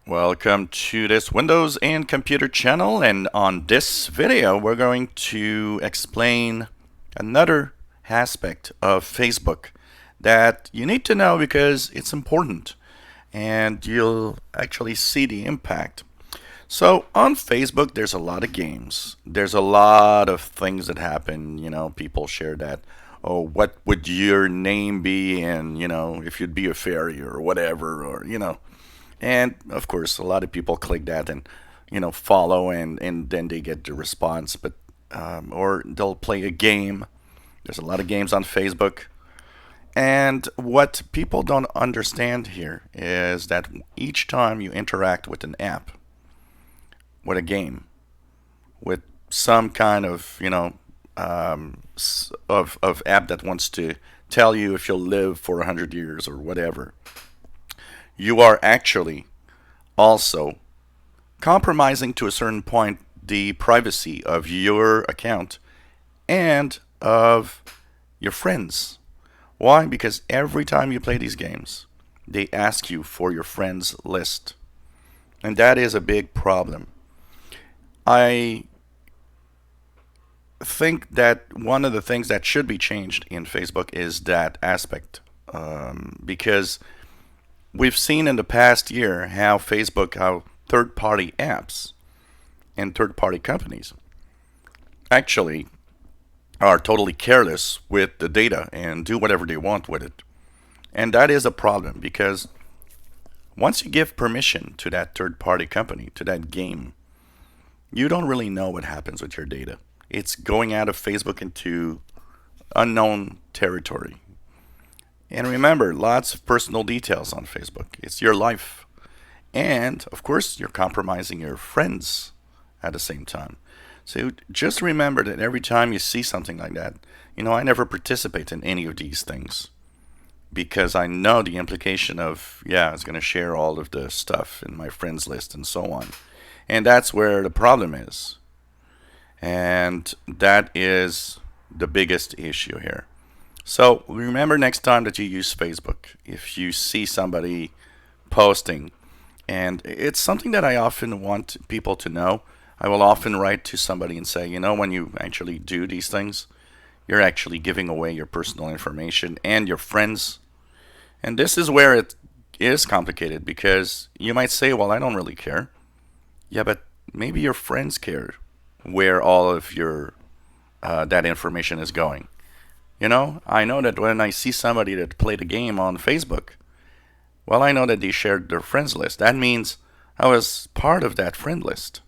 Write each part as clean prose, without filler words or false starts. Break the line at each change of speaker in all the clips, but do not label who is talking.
Welcome to this Windows and Computer channel, and on this video we're going to explain another aspect of Facebook that you need to know because it's important and you'll actually see the impact. So on Facebook there's a lot of games. There's a lot of things that happen, people share that, oh, what would your name be, and if you'd be a fairy or whatever, or and of course, a lot of people click that and follow, and then they get the response. But or they'll play a game. There's a lot of games on Facebook, and what people don't understand here is that each time you interact with an app, with a game, with some kind of of app that wants to tell you if you'll live for 100 years or whatever, you are actually also compromising to a certain point the privacy of your account and of your friends. Why? Because every time you play these games, they ask you for your friends list. And that is a big problem. I think that one of the things that should be changed in Facebook is that aspect. Because we've seen in the past year how Facebook, how third-party apps and third-party companies actually are totally careless with the data and do whatever they want with it. And that is a problem because once you give permission to that third-party company, to that game, you don't really know what happens with your data. It's going out of Facebook into unknown territory. And remember, lots of personal details on Facebook. It's your life. And, of course, you're compromising your friends at the same time. So just remember that every time you see something like that, I never participate in any of these things because I know the implication of, it's going to share all of the stuff in my friends list and so on. And that's where the problem is. And that is the biggest issue here. So remember, next time that you use Facebook, if you see somebody posting, and it's something that I often want people to know, I will often write to somebody and say, when you actually do these things, you're actually giving away your personal information and your friends. And this is where it is complicated because you might say, well, I don't really care. Yeah, but maybe your friends care where all of your that information is going. I know that when I see somebody that played a game on Facebook, well, I know that they shared their friends list. That means I was part of that friend list.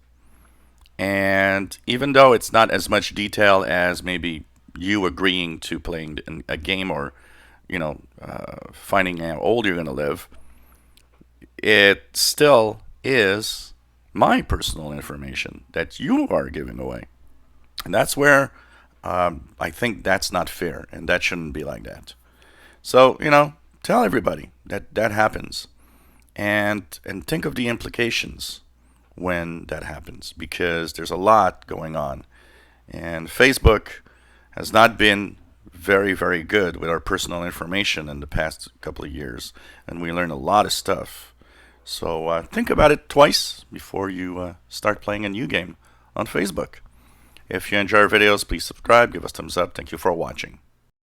And even though it's not as much detail as maybe you agreeing to playing a game or, finding out how old you're going to live, it still is my personal information that you are giving away. And that's where I think that's not fair, and that shouldn't be like that. So, tell everybody that that happens, and think of the implications when that happens, because there's a lot going on, and Facebook has not been very, very good with our personal information in the past couple of years, and we learned a lot of stuff. So think about it twice before you start playing a new game on Facebook. If you enjoy our videos, please subscribe, give us thumbs up. Thank you for watching.